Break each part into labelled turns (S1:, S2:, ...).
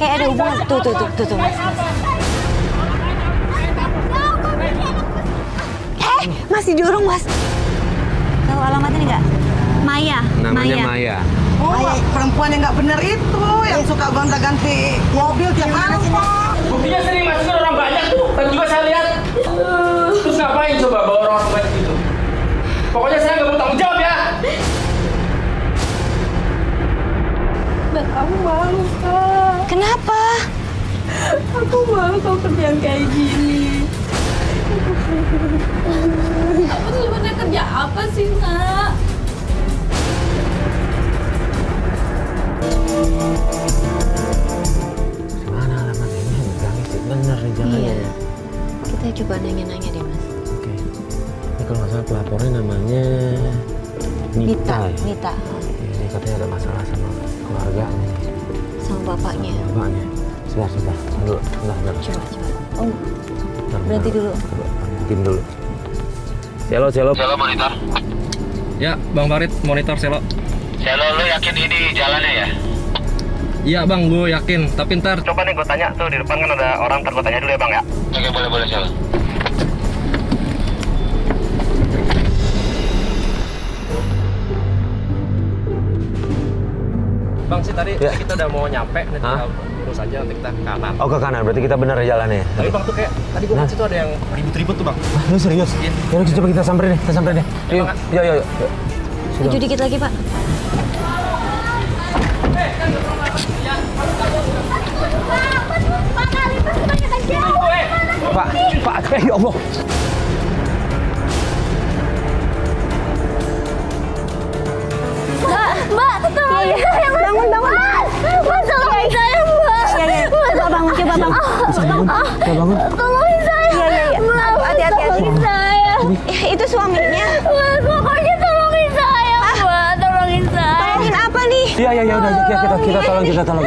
S1: kayak ada hubungan. Tuh, Mas. Mas didorong, Mas. Tahu alamatnya nggak? Maya.
S2: Namanya Maya.
S3: Oh, perempuan yang nggak bener itu, yang suka gonta-ganti mobil tiap hari.
S4: Buktinya sering masukin orang banyak tuh, tadi juga saya lihat. Terus ngapain coba bawa orang banyak gitu? Pokoknya saya nggak mau tanggung jawab ya.
S5: Dan aku malu, Kak.
S1: Kenapa?
S5: Aku malu kalau kerjaan kayak gini. Aku tuh sebenarnya kerja apa sih, Nak?
S2: Gimana alamatnya? Ini gang itu bener nih jalannya.
S1: Iya. Kita coba nanya-nanya deh, Mas.
S2: Oke. Ini kalau nggak salah pelapornya namanya Nita. Ya?
S1: Nita.
S2: Ini katanya ada masalah sama keluarganya.
S1: Sama bapaknya.
S2: Bapaknya. Sebentar. Dulu. Bentar.
S1: Coba. Oh,
S2: Bentar.
S1: berhenti dulu.
S2: Coba berhentiin dulu. Selo.
S6: Selo monitor.
S4: Ya, Bang Farid, monitor Selo.
S6: Selo, lu yakin ini jalannya ya?
S4: Iya Bang, gue yakin. Tapi ntar
S6: Coba nih gue tanya tuh di depan kan ada orang, ntar gue tanya dulu ya Bang ya. Oke, boleh Selo.
S4: Bang sih tadi
S2: Ya.
S4: kita udah mau nyampe, nih
S2: Hah?
S4: tinggal lurus aja nanti kita ke kanan.
S2: Oh ke kanan, berarti kita bener jalannya.
S4: Tapi Bang tuh kayak tadi gue lihat situ ada yang ribut-ribut tuh Bang.
S2: Lu serius?
S4: Iya.
S2: Yaudah coba kita samperin deh, Yuk. Yuk.
S1: Maju dikit lagi, Pak.
S2: Pak, ya Allah.
S5: Mbak, tolong saya,
S1: Bangun.
S5: Mas, tolongin saya, Mbak.
S1: Iya. Coba bangun.
S2: Bisa bangun.
S5: Tolongin saya.
S1: Iya.
S5: Mbak,
S1: Hati-hati.
S5: tolongin saya.
S1: Itu suaminya.
S5: Mbak, pokoknya tolongin saya, Mbak. Tolongin saya.
S1: Tolongin apa nih?
S2: Iya, udah kita tolong.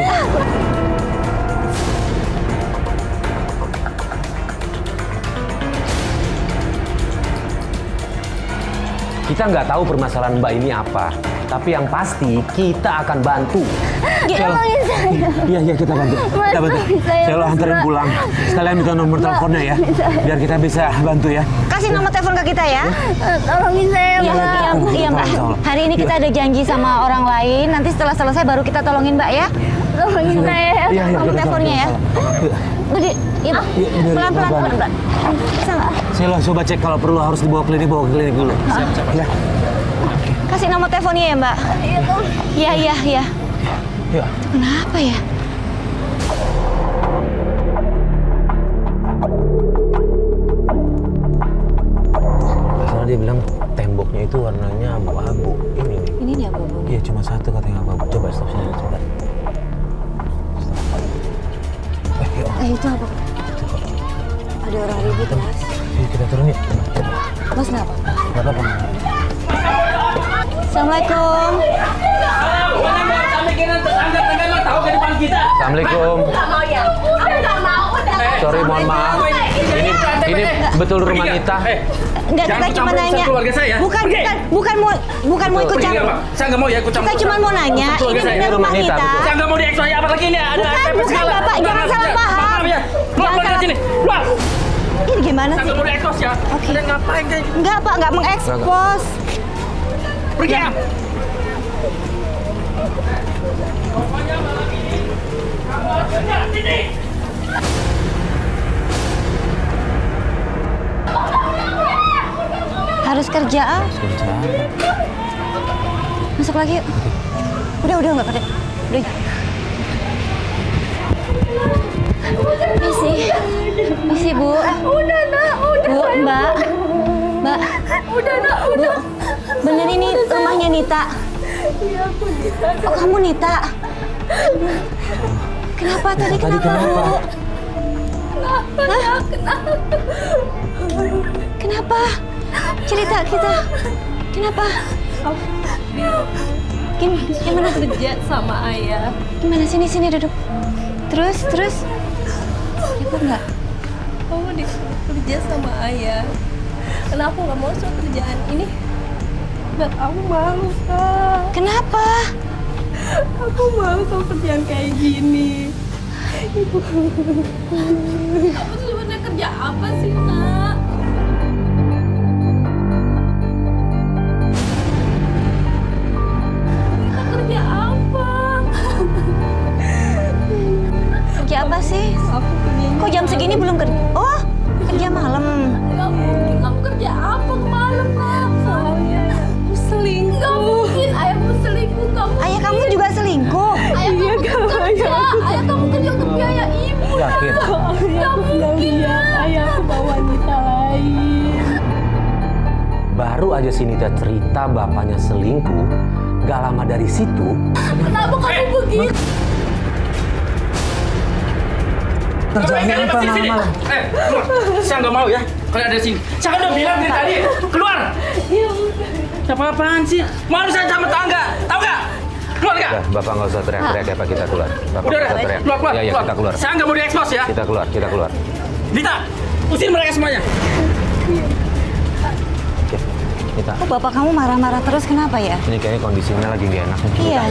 S2: Kita nggak tahu permasalahan Mbak ini apa, tapi yang pasti kita akan bantu.
S5: Tolongin saya.
S2: Iya kita bantu.
S5: Mas,
S2: Kita bantu.
S5: tolongin saya,
S2: Selo
S5: Mas,
S2: anterin
S5: Mbak.
S2: pulang. Sekalian minta nomor teleponnya ya, biar kita bisa bantu ya.
S1: Kasih nomor telepon ke kita ya.
S5: Tolongin saya,
S1: Iya,
S5: Mbak.
S1: iya, Mbak. Hari ini kita ada janji sama orang lain. Nanti setelah selesai baru kita tolongin Mbak ya.
S5: Tolongin saya.
S2: Iya,
S1: Nomor
S2: kita
S1: teleponnya ya. Udah, iya, Mbak.
S2: Iya,
S1: Pelan-pelan,
S2: pelan-pelan.
S1: Mbak. Bisa nggak?
S2: Selo coba cek kalau perlu harus dibawa ke klinik dulu. Siap. Ya.
S1: Kasih nomor teleponnya ya, Mbak. Iya.
S2: Ya.
S1: Itu kenapa ya?
S2: Soalnya dia bilang temboknya itu warnanya abu-abu. Ini nih.
S1: Ini dia, Bu.
S2: Iya cuma satu katanya abu-abu. Coba stop sini, coba.
S1: Itu apa? Ada orang ribut, Mas.
S2: Yuk kita turun yuk.
S1: Mas, kenapa?
S2: Gak apa-apa.
S1: Assalamualaikum.
S2: Assalamualaikum. Sorry, mohon maaf. Ini betul rumah Nita.
S1: Enggak, kita cuma nanya.
S4: keluarga saya.
S1: Bukan mau ikut campur.
S4: Saya nggak mau ya ikut campur.
S1: Kita cuma mau nanya, ini benar rumah Nita.
S4: Saya nggak mau dieksploitasi apalagi ini ada
S1: Bukan, Bapak, jangan salah paham.
S4: Ya. Keluar dari sini. Keluar.
S1: Ini gimana
S4: Saya
S1: sih?
S4: nggak mau diekspos ya.
S1: Oke.
S4: Dan ngapain kayak
S1: Enggak, Pak, enggak mengekspos.
S4: pergi ya.
S1: Harus kerja, ah. Masuk lagi yuk. Udah enggak pada. Udah. Misi, Bu.
S5: Udah, Nak.
S1: Bu, Mbak.
S5: Udah, Nak.
S1: Bu. Bener ini rumahnya Nita.
S5: Iya, aku Nita.
S1: Oh, kamu Nita. Kenapa tadi kenapa, Bu? Kenapa? Cerita kita. Kenapa? Gimana?
S5: Kerja sama ayah.
S1: Gimana? Sini duduk. Terus? Ribut nggak?
S5: Kamu disuruh kerja sama ayah. Karena aku nggak mau soal kerjaan ini. Dan aku malu, Kak.
S1: Kenapa?
S5: Aku malu soal kerjaan kayak gini. Kamu tuh sebenarnya kerja apa sih, Nak? Kita kerja apa?
S1: Kerja apa sih?
S5: Aku kerjanya
S1: Kok jam segini belum kerja? Oh, kerja malam.
S5: Gak mungkin kamu kerja apa kemarin, Nak? Soalnya aku selingkuh. Gak mungkin ayahmu selingkuh.
S1: Ayah kamu juga selingkuh.
S5: Ayah kamu kerja. Ayah kamu kerja untuk biaya ibu.
S2: Yakin?
S5: Gak mungkin, Nak.
S7: Ayahku bawa wanita lain.
S2: Baru aja si Nita cerita bapaknya selingkuh, gak lama dari situ.
S5: Kenapa kamu begitu?
S2: Kerjanya apa malam-malam?
S4: Keluar. Saya nggak mau ya. Kalian ada di sini. Saya kan udah bilang dari tadi. Keluar. Apa-apaan sih? Malu saya sama tangga. Tahu nggak? Keluar nggak?
S2: Udah, Bapak nggak usah teriak-teriak ya Pak, kita keluar. Bapak
S4: Udah,
S2: nggak usah teriak.
S4: keluar.
S2: Ya, kita keluar.
S4: Saya nggak mau diekspos ya.
S2: Kita keluar.
S4: Dita, usir mereka semuanya.
S2: Oke, kita.
S1: Kok bapak kamu marah-marah terus kenapa ya?
S2: Ini kayaknya kondisinya lagi gak enak nih.
S1: Iya.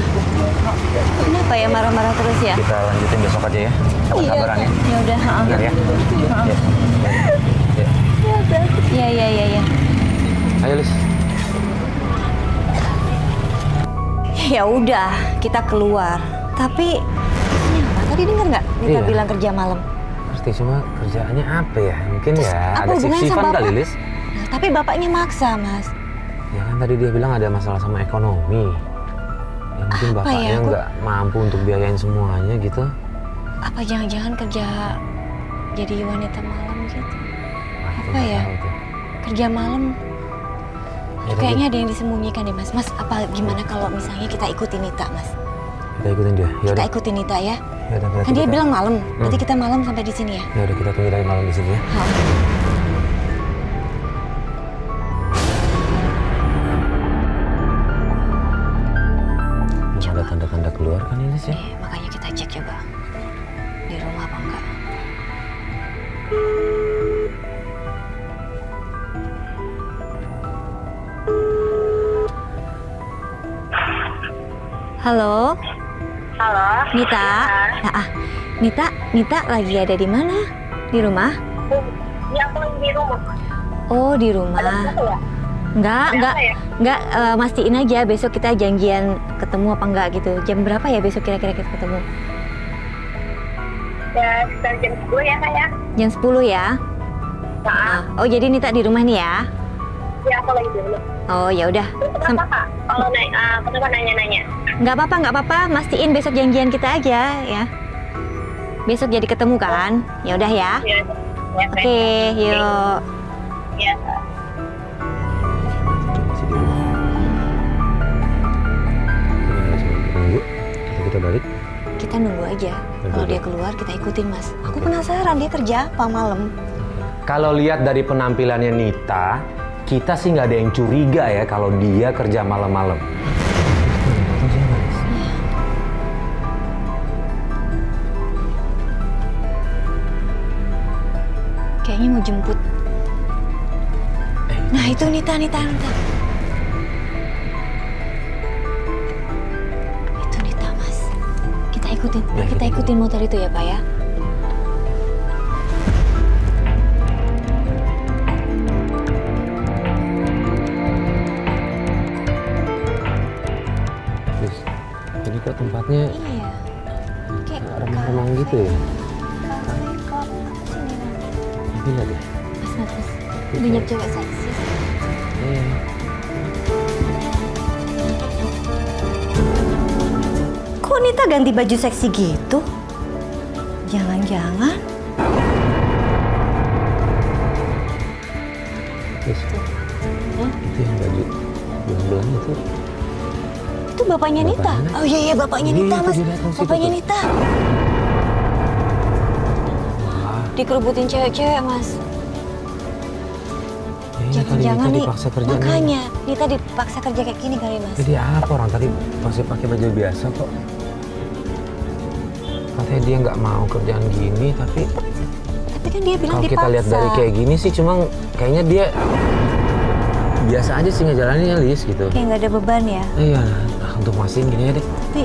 S1: Kenapa ya marah-marah terus ya?
S2: Kita lanjutin besok aja ya. Sabar-sabaran ya.
S1: Ya udah,
S2: Bentar ya. Ya.
S1: Iya.
S2: Ayo Lis.
S1: Ya udah, kita keluar. Tapi ini apa? Tadi dengar nggak? Kita
S2: Iya.
S1: bilang kerja malam.
S2: Pasti cuma kerjaannya apa ya? Mungkin
S1: Terus
S2: ya
S1: apa
S2: ada
S1: hubungannya
S2: sif-sifan
S1: sama
S2: kali
S1: Bapak?
S2: Lis.
S1: Nah, tapi bapaknya maksa, Mas.
S2: Ya kan tadi dia bilang ada masalah sama ekonomi. Ya mungkin
S1: Apa
S2: bapaknya
S1: ya? Aku-
S2: nggak mampu untuk biayain semuanya gitu.
S1: Apa jangan-jangan kerja jadi wanita malam gitu?
S2: Wah, itu
S1: Apa
S2: nggak
S1: ya?
S2: tahu tuh.
S1: Kerja malam.
S2: Ya,
S1: Kayaknya ada yang disembunyikan deh, Mas. Mas, apa gimana kalau misalnya kita ikutin Nita, Mas?
S2: Kita ikutin dia. Ya
S1: Kita
S2: udah.
S1: ikutin Nita ya.
S2: Ya udah,
S1: Kan dia bilang malam. Berarti kita malam sampai di sini ya.
S2: Ya udah kita tunggu dari malam di sini ya.
S1: Ha.
S2: Belum ada tanda-tanda keluar kan ini sih?
S1: Makanya kita cek coba di rumah apa enggak. Halo,
S8: Halo.
S1: Nita. Nita lagi ada di mana? Di rumah?
S8: Ini aku lagi di rumah.
S1: Oh, di rumah.
S8: Ya?
S1: Enggak, mastiin aja besok kita janjian ketemu apa enggak gitu. Jam berapa ya besok kira-kira kita ketemu?
S8: Ya, sekitar jam 10 ya, Kak ya.
S1: Jam 10 ya?
S8: Nah,
S1: Oh, jadi Nita di rumah nih ya?
S8: ya aku lagi di rumah.
S1: Oh, ya udah.
S8: Terus kenapa, Kak? Kalau kenapa nanya-nanya?
S1: Nggak apa-apa. Mastiin besok janjian kita aja ya. Besok jadi ketemu kan? Ya udah ya.
S8: Ya, ya,
S1: Oke, yuk.
S8: Ya,
S2: Masih di rumah. Gimana sih? Tunggu. Atau kita balik?
S1: Kita nunggu aja. Kalau dia keluar kita ikutin, Mas. Aku penasaran dia kerja apa malam.
S2: Kalau lihat dari penampilannya Nita, kita sih nggak ada yang curiga ya kalau dia kerja malam-malam.
S1: Kayaknya mau jemput. Nah, itu Nita. Itu Nita, Mas. Kita ikutin.
S2: Ya,
S1: Kita ikutin motor itu ya, Pak ya.
S2: Terus, ini kok tempatnya
S1: Iya. Kayak
S2: remang-remang gitu ya?
S1: kafe kok. Sini, Mas.
S2: Gila deh.
S1: Mas. Banyak cewek seksi.
S2: Iya.
S1: Kok Nita ganti baju seksi gitu? Jangan-jangan
S2: Terus, itu yang baju belang-belang itu.
S1: itu bapaknya Nita.
S2: Bapaknya?
S1: Oh iya, bapaknya
S2: Iya,
S1: Nita,
S2: itu
S1: Mas.
S2: dia datang situ
S1: Bapaknya
S2: tuh.
S1: Nita. Dikerubutin cewek-cewek, Mas.
S2: Kayaknya kali
S1: Jangan-jangan
S2: Nita
S1: nih.
S2: dipaksa kerja nih.
S1: Makanya Nita dipaksa kerja kayak gini kali, Mas.
S2: Jadi apa orang tadi masih pakai baju biasa kok? Katanya dia nggak mau kerjaan gini, tapi
S1: Tapi kan dia bilang
S2: kalau
S1: dipaksa.
S2: kita lihat dari kayak gini sih, cuma kayaknya dia biasa aja sih ngejalaninnya, Lis, gitu.
S1: Kayak nggak ada beban ya.
S2: Iya, nah, untuk mastiin gini ya deh.
S1: Tapi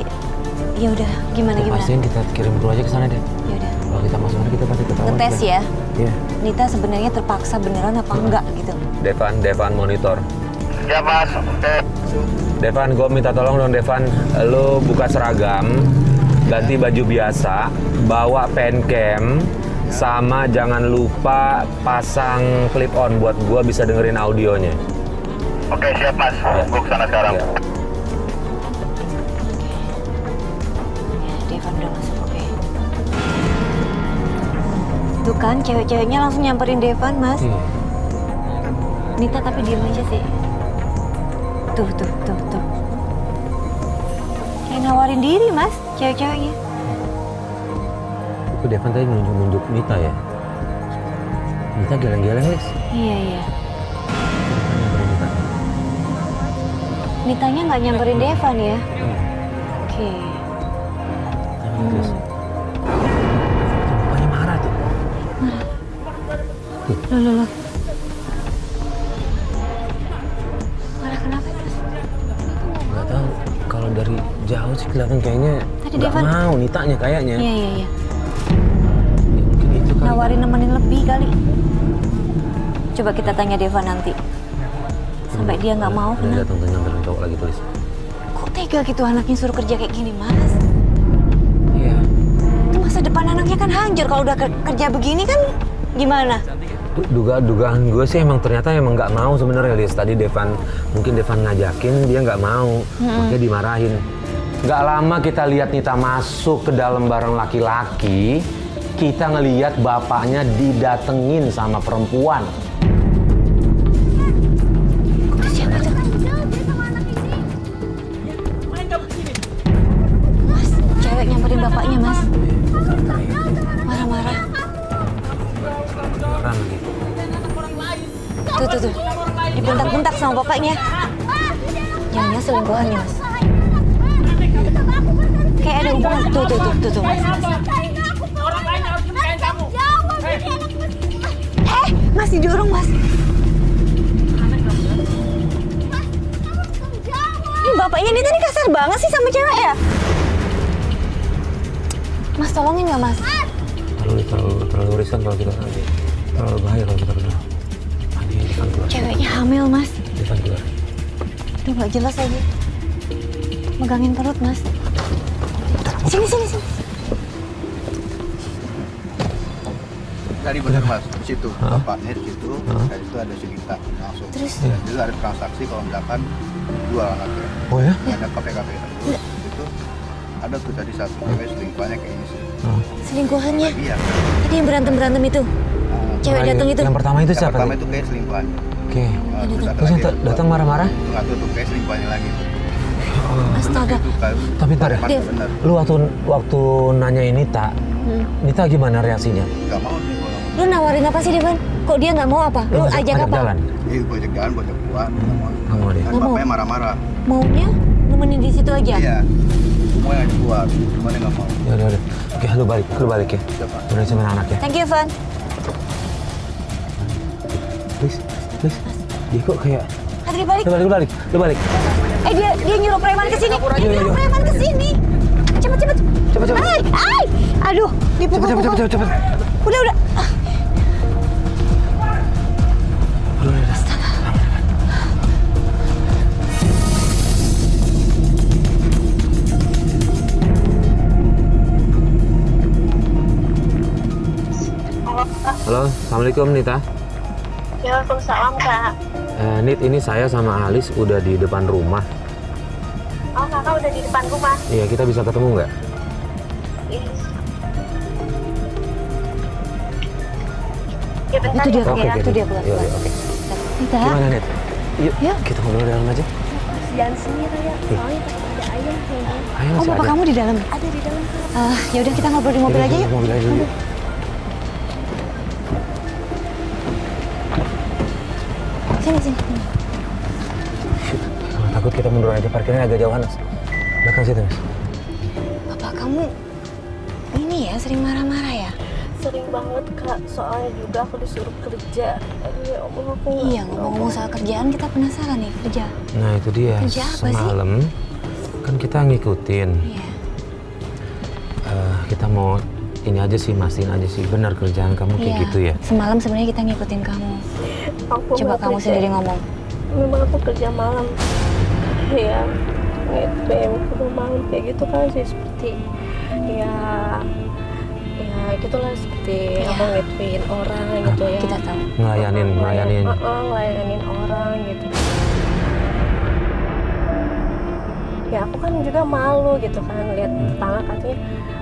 S1: ya udah, gimana?
S2: Untuk mastiin kita kirim dulu aja ke sana deh.
S1: Ya udah.
S2: Kalau kita masuk sana kita pasti ketahuan.
S1: Ngetes
S2: kan?
S1: ya.
S2: Iya.
S1: Nita sebenarnya terpaksa beneran apa enggak gitu.
S2: Devan monitor.
S6: Ya mas, oke.
S2: Devan, gue minta tolong dong Devan, lu buka seragam, ganti baju biasa, bawa pen cam, sama jangan lupa pasang clip on buat gue bisa dengerin audionya.
S6: Oke siap mas, gue kesana sekarang.
S2: Ya.
S1: Devan udah masuk, oke. Tuh kan, cewek-ceweknya langsung nyamperin Devan, Mas.
S2: Iya.
S1: Nita tapi diem aja sih. Tuh. Kayak nawarin diri, Mas, cewek-ceweknya.
S2: Itu Devan tadi nunjuk Nita ya? Nita geleng-geleng, Lex.
S1: Iya. Nitanya nggak nyamperin Devan ya? Oke.
S2: Terus. Mukanya marah tuh.
S1: Loh. Marah kenapa, Mas?
S2: Nggak tahu. Kalau dari jauh sih kelihatan kayaknya
S1: Tadi
S2: nggak
S1: Devan-
S2: mau Nitanya kayaknya.
S1: Iya.
S2: Ya, mungkin itu kali.
S1: Nawarin nemenin lebih kali. Coba kita tanya Devan nanti. Sampai dia nggak mau,
S2: Udah
S1: kenapa?
S2: datang nyamperin cowok lagi tulis.
S1: Kok tega gitu anaknya suruh kerja kayak gini, Mas?
S2: Iya.
S1: Itu masa depan anaknya kan hancur kalau udah kerja begini kan gimana?
S2: Dugaan gue sih emang ternyata emang nggak mau sebenarnya Lis. Tadi mungkin Devan ngajakin dia nggak mau, makanya dimarahin. Nggak lama kita lihat Nita masuk ke dalam bareng laki-laki, kita ngelihat bapaknya didatengin sama perempuan.
S1: Siapa tuh? Mas, cewek nyamperin bapaknya, Mas. Marah-marah.
S2: Orang gitu.
S1: Tuh. Dibentak-bentak sama bapaknya. Jangan selingkuhannya, Mas. Kayak ada hubungan. Tuh, Mas. Mas didorong, Mas. Ini bapaknya ini tadi kasar banget sih sama cewek ya? Mas tolongin nggak, Mas?
S2: Terlalu riskan kalau kita nanti. Terlalu bahaya kalau kita keluar. Nanti Devan keluar.
S1: Ceweknya hamil, Mas.
S2: Devan keluar.
S1: Aduh, nggak jelas lagi. Megangin perut, Mas. Sini.
S9: Tadi benar mas, di situ bapaknya di situ, dari itu ada Sinita langsung.
S1: Terus?
S9: Dan itu ada transaksi kalau misalkan jual anaknya.
S2: Oh ya?
S9: Ada KPKP itu ada tuh tadi satu cewek selingkuhannya kayak ini sih.
S1: Selingkuhannya.
S9: Iya.
S1: Tadi yang berantem itu. Cewek datang itu.
S2: Yang pertama itu
S9: Yang
S2: siapa?
S9: pertama
S2: tadi?
S9: itu kayak selingkuhannya.
S2: Oke.
S9: Terus ada
S2: Terus yang
S9: lagi
S2: datang marah-marah?
S9: itu nggak tahu tuh kayak selingkuhannya lagi.
S1: Astaga.
S9: Itu kan.
S2: Tapi ntar ya,
S1: Dev.
S9: Benar.
S2: lu waktu nanyain Nita, Nita gimana reaksinya?
S9: Nggak mau sih kalau
S1: Lu nawarin apa sih, Devan? Kok dia nggak mau apa? Lu ajak apa?
S2: jalan?
S9: Iya, gue ajak jalan, gue ajak keluar, nggak mau.
S2: Nggak mau dia.
S9: Dan
S1: Nggak mau.
S9: bapaknya marah-marah.
S1: Maunya nemenin di situ aja?
S9: Iya. Semua yang keluar, cuma dia nggak mau.
S2: Ya udah. Oke, lu balik ya.
S9: Siapa?
S2: Udah sama anaknya.
S1: Thank you, Van.
S2: Please. Dia kok kayak
S1: Adri balik.
S2: lu balik.
S1: Dia nyuruh preman ke sini. Dia
S2: Ayo.
S1: nyuruh preman ke sini. Cepet. Ay. Aduh, dipukul-pukul.
S2: Cepet.
S1: Udah.
S2: Udah. Halo, assalamualaikum Nita.
S8: Waalaikumsalam kak.
S2: Nit, ini saya sama Alis udah di depan rumah.
S8: Oh kakak udah di depan rumah.
S2: Iya, kita bisa ketemu nggak?
S8: Ya bentar.
S1: Itu dia,
S2: Oke,
S1: itu dia keluar.
S2: Iya, oke.
S1: Nita,
S2: Gimana Nit? Yuk,
S1: Yuk.
S2: kita ngobrol dalam aja.
S5: Jangan sini Raya, soalnya takut ada ayam kayaknya.
S2: Ayo
S1: oh
S2: masih
S1: bapak
S2: ada.
S1: kamu di dalam?
S5: Ada di dalam.
S1: Ya udah kita ngobrol di mobil
S2: Yaudah,
S1: aja
S2: kita
S1: yuk.
S2: ke mobil aja dulu. yuk.
S1: Sini.
S2: Kalau takut kita mundur aja, parkirnya agak jauhan. Mas. Belakang situ, Mas.
S1: Bapak kamu ini ya sering marah-marah ya?
S5: Sering banget kak, soalnya juga aku disuruh kerja. Aduh ya Allah, aku nggak
S1: Iya, ngomong-ngomong soal kerjaan kita penasaran nih kerja.
S2: Nah, itu dia.
S1: Kerja apa sih?
S2: Semalam kan kita ngikutin.
S1: Iya.
S2: Kita mau ini aja sih, mastiin aja sih. Benar kerjaan kamu kayak
S1: Iya.
S2: gitu ya?
S1: Semalam sebenarnya kita ngikutin kamu.
S5: Aku
S1: Coba
S5: nggak
S1: kamu
S5: kerja.
S1: sendiri ngomong.
S5: Memang aku kerja malam. Ya, nge-BM kerja malam kayak gitu kan sih seperti ya gitulah seperti
S1: Iya.
S5: aku nge-BM orang gitu ya.
S1: Kita tahu.
S2: Ngelayanin.
S5: Ngelayanin orang gitu. Ya aku kan juga malu gitu kan lihat tetangga katanya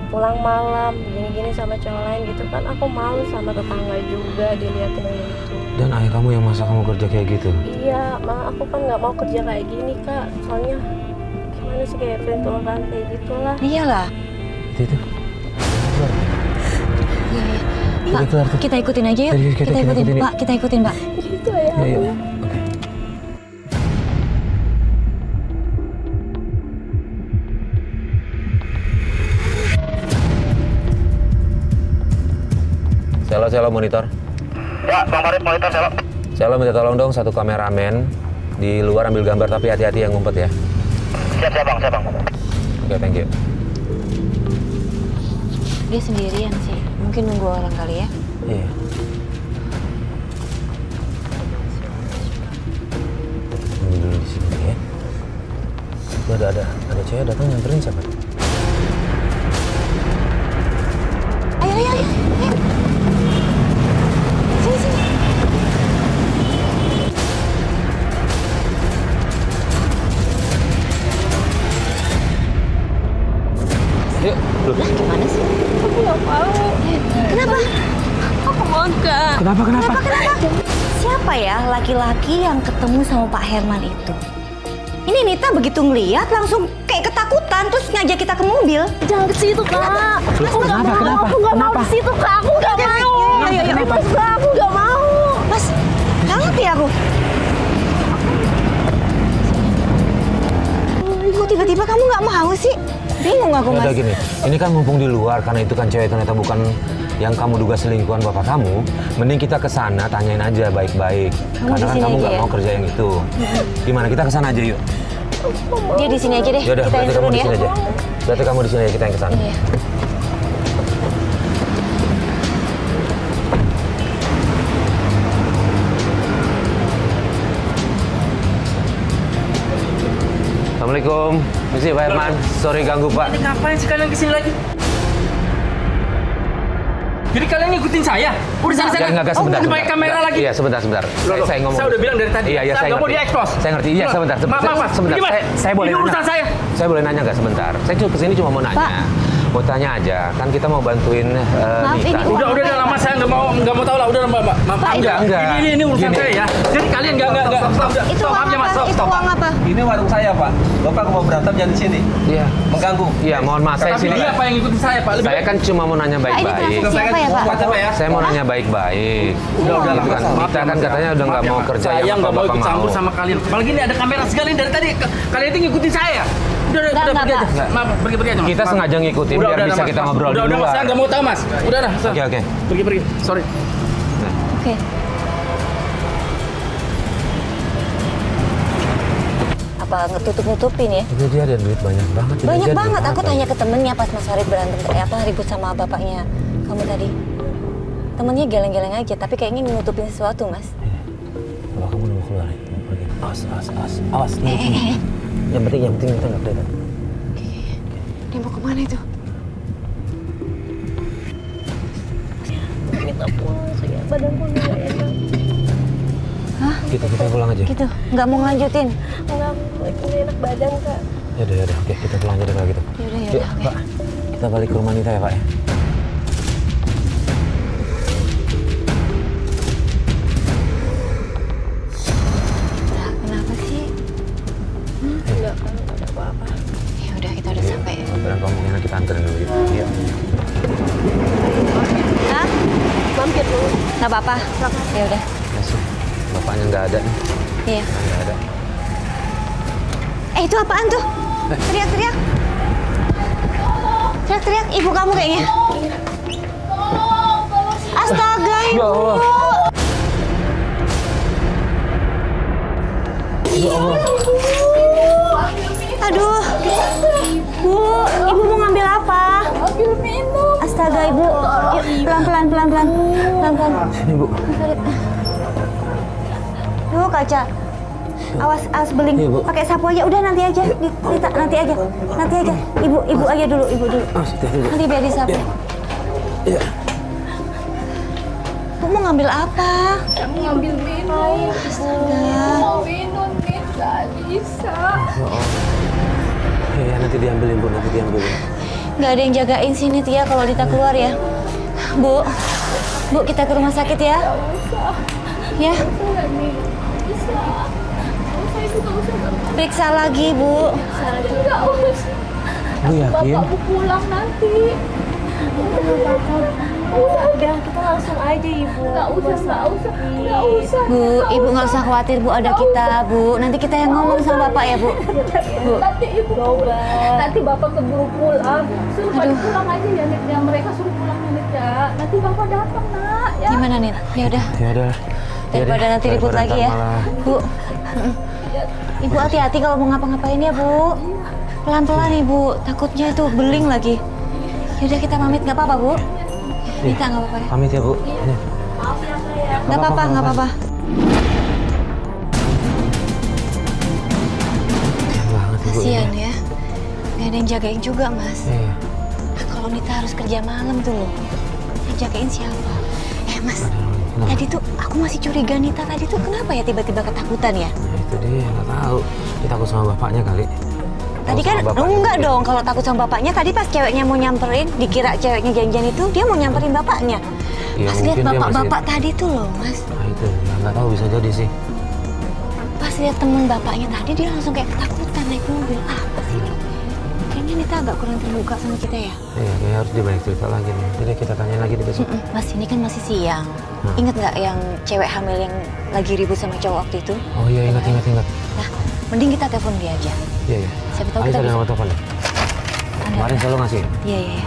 S5: pulang malam gini-gini sama cowok lain gitu kan, aku malu sama tetangga juga dilihatin gitu.
S2: Dan ayah kamu yang masa kamu kerja kayak gitu?
S5: Iya, malah aku kan nggak mau kerja kayak gini kak, soalnya gimana sih kayak intoleran kayak gitulah.
S1: Iyalah.
S2: Itu.
S1: Iya, iya. Pak,
S2: Itu arti-
S1: kita ikutin aja yuk.
S2: Jadi
S1: Kita ikutin, Pak. Kita ikutin, Pak.
S5: Gitu ya.
S2: Iya. Oke. Selo monitor.
S6: Ya, Bang Farid monitor Selo.
S2: Selo minta tolong dong satu kameramen di luar ambil gambar tapi hati-hati yang ngumpet ya.
S6: Siap Bang, siap Bang.
S2: Oke, thank you.
S1: Dia sendirian sih. Mungkin nunggu orang kali ya.
S2: Iya. Tunggu dulu di sini ya. Itu ada cewek datang nyamperin siapa?
S1: Ayo, ayo, ayo. Ayo. Sini, sini.
S2: Yuk, loh.
S1: Lah, gimana sih?
S5: Aku nggak mau.
S1: Kenapa?
S5: Aku mau kak.
S2: Kenapa?
S1: Siapa ya laki-laki yang ketemu sama Pak Herman itu? Ini Nita begitu ngeliat langsung kayak ketakutan terus ngajak kita ke mobil.
S5: Jangan ke situ kak. Aku nggak mau. Aku nggak mau ke situ kak. Aku nggak mau.
S1: Ayo, ayo,
S5: Mas, Kak, aku nggak mau.
S1: Mas, nggak ngerti aku. Kok tiba-tiba kamu nggak mau sih? Bingung aku,
S2: Ya
S1: Mas.
S2: udah gini, ini kan mumpung di luar karena itu kan cewek ternyata bukan yang kamu duga selingkuhan bapak kamu. Mending kita ke sana tanyain aja baik-baik.
S1: Kamu
S2: Karena
S1: di
S2: kan
S1: sini
S2: kamu
S1: aja
S2: nggak
S1: ya?
S2: mau kerja yang itu. Gimana kita ke sana aja yuk?
S1: Dia di sini aja deh.
S2: Ya udah,
S1: Kita yang
S2: berarti kamu
S1: turun
S2: di
S1: ya.
S2: sini aja. Berarti kamu di sini aja, kita yang ke sana.
S1: Iya.
S2: Assalamualaikum. Misi Pak Herman. Sorry ganggu Pak.
S4: Ini ngapain sih kalian kesini lagi? Jadi kalian ngikutin saya? Udah sana sana.
S2: Enggak, sebentar.
S4: Ini pakai kamera
S2: Enggak,
S4: lagi.
S2: Iya, sebentar. Saya ngomong.
S4: Saya udah bilang dari tadi.
S2: Iya,
S4: saya
S2: saya
S4: nggak mau
S2: ngerti.
S4: di-expose.
S2: Saya ngerti. Iya, sebentar.
S4: Maaf.
S2: Sebentar.
S4: Gimana?
S2: Saya boleh
S4: Ini
S2: nanya.
S4: urusan saya.
S2: Saya boleh nanya nggak sebentar? Saya cuma kesini cuma mau nanya.
S1: Pak.
S2: Mau tanya aja. Kan kita mau bantuin
S1: Maaf,
S2: Nita.
S1: ini
S4: Udah lama saya nggak mau tahu lah. Udah Mbak. Maaf.
S1: Pak,
S2: enggak.
S4: Ini urusan
S2: Gini.
S4: saya ya. Jadi kalian enggak. Stop.
S1: Itu
S4: Stop,
S1: uang
S4: maaf ya, Mas.
S1: apa?
S4: Stop,
S1: Itu
S4: stop.
S1: uang apa?
S10: Ini warung saya, Pak. Bapak mau berantem jangan di sini.
S2: Iya.
S10: Mengganggu.
S2: Iya, mohon maaf. Saya
S4: Tapi
S2: sini.
S4: dia apa yang ngikutin saya, Pak? Lebih
S2: Saya kan cuma mau nanya
S1: Pak, ini
S2: baik-baik.
S1: kasus siapa ya, Pak?
S10: Pak ya.
S2: Saya mau nanya baik-baik.
S4: Udah
S2: Gitu kan.
S4: Maaf
S2: Nita
S4: ya,
S2: kan
S4: Mas, ya.
S2: katanya udah nggak
S4: Maaf ya,
S2: mau
S4: Mas.
S2: kerja
S4: Saya
S2: yang
S4: nggak mau
S2: Bapak
S4: ikut campur
S2: mau.
S4: sama kalian. Apalagi ini ada kamera segala dari tadi. Kalian itu ngikutin saya. Udah
S1: Enggak,
S4: pergi
S1: Pak.
S4: aja. Maaf, pergi aja, Mas.
S2: Kita
S4: Maaf.
S2: sengaja ngikutin biar bisa
S4: Mas,
S2: kita
S4: Mas.
S2: ngobrol di
S4: Mas,
S2: luar.
S4: saya nggak mau tahu, Mas. Udah.
S2: Oke.
S4: Pergi. Sorry.
S1: Oke. Apa ngetutup-nutupin ya?
S2: Itu dia ada duit banyak banget. Ini
S1: Banyak
S2: dia
S1: banget.
S2: duit
S1: Aku
S2: apa
S1: tanya
S2: ya?
S1: ke temennya pas Mas Farid berantem ribut sama bapaknya kamu tadi. Temennya geleng-geleng aja, tapi kayaknya nutupin sesuatu, Mas.
S2: Kalau kamu mau keluar, mau pergi. Awas. Yang penting kita nggak kelihatan.
S1: Dia mau kemana itu?
S5: Minta pulang saya. Badanku nggak enak.
S2: Kita pulang aja.
S1: Gitu, nggak mau ngelanjutin.
S5: Nggak enak badan kak.
S2: Ya udah. Oke, kita pulang aja deh kalau gitu.
S1: Yaudah,
S2: Yuk,
S1: oke.
S2: Pak. Kita balik ke rumah Nita ya, Pak ya.
S1: Nah, kenapa sih?
S5: Nggak ada apa-apa.
S1: Ya udah, kita udah sampai.
S2: Barang kamu mungkin kita anterin dulu gitu. Iya.
S1: Hah?
S5: Mampir dulu.
S1: Nggak apa-apa. Ya udah.
S2: Kasih. Bapaknya nggak ada nih.
S1: Iya.
S2: Nggak ada.
S1: Itu apaan tuh? Teriak-teriak. Teriak-teriak ibu kamu kayaknya. Astaga, ibu.
S2: Ya Allah. Ya Allah.
S1: Aduh. Bu, ibu mau ngambil apa? Ambil minum. Astaga, Ibu. Pelan-pelan.
S2: Sini, Bu.
S1: Tuh kaca. Awas beling.
S2: Iya, Bu.
S1: Pakai sapu aja. Udah nanti aja. Nita, nanti aja. Ibu aja dulu, ibu dulu.
S2: Hati-hati, Bu.
S1: Nanti biar disapu.
S2: Iya.
S1: Bu mau ngambil apa?
S7: Aku ngambil minum.
S1: Astaga.
S7: Mau minum, Mit. Gak bisa.
S2: Iya, nanti diambilin, Bu. Nanti diambilin.
S1: Nggak ada yang jagain sini Tia kalau Dita keluar ya. Bu, kita ke rumah sakit ya.
S7: Gak usah.
S1: Ya,
S7: Gak bisa. Gak usah, Ibu. Gak usah.
S1: periksa lagi Bu.
S7: Gak usah.
S2: Bu yakin?
S7: Bapakmu pulang nanti.
S5: Udah kita langsung aja Ibu.
S7: Gak usah.
S1: Bu, Ibu nggak usah khawatir Bu, ada kita Bu. Nanti kita yang ngomong sama Bapak ya Bu. Bu.
S7: Nanti Ibu nanti Bapak keburu pulang. Suruh pada pulang aja ya, Nit. Yang mereka suruh pulang ya, Nit ya. Nanti Bapak datang, Nak. Ya.
S1: Gimana nih? Ya udah.
S2: Ya udah.
S1: Daripada nanti ribut
S2: Daripada
S1: lagi ya.
S2: ntar malah-
S1: Bu. Ibu hati-hati kalau mau ngapa-ngapain ya Bu. Pelan-pelan Ibu, takutnya itu beling lagi. Yaudah kita pamit, nggak apa-apa Bu? Kita nggak apa-apa ya?
S2: Pamit ya, Bu. Ini.
S1: Nggak apa-apa.
S2: Kasian banget, Ibu.
S1: Kasian ya, nggak ada yang jagain juga Mas.
S2: Iya.
S1: Nah, kalau Nita harus kerja malam tuh loh, yang jagain siapa? Mas,
S2: Kenapa?
S1: tadi tuh aku masih curiga Nita tadi tuh kenapa ya tiba-tiba ketakutan ya?
S2: Nah, itu dia, nggak tahu. Dia takut sama bapaknya kali.
S1: Tadi kan enggak dong kalau takut sama bapaknya. Tadi pas ceweknya mau nyamperin, dikira ceweknya janjian itu, dia mau nyamperin bapaknya.
S2: Ya,
S1: Pas lihat
S2: mungkin dia
S1: bapak-bapak tadi tuh loh, Mas.
S2: Nah, itu ya, nggak tahu, bisa jadi sih.
S1: Pas lihat temen bapaknya tadi dia langsung kayak ketakutan naik mobil. Apa sih ini? Kayaknya Nita agak kurang terbuka sama kita ya.
S2: Iya, kayaknya harus dibanyak cerita lagi nih. Jadi kita tanya lagi di besok.
S1: Mas, ini kan masih siang. Ingat nggak yang cewek hamil yang lagi ribut sama cowok waktu itu?
S2: Oh iya, ingat.
S1: Nah, mending kita telepon dia aja.
S2: Iya.
S1: Siapa tahu
S2: Alis
S1: kita
S2: ada
S1: bisa.
S2: nomor telepon deh. Kemarin selalu ngasih.
S1: Iya.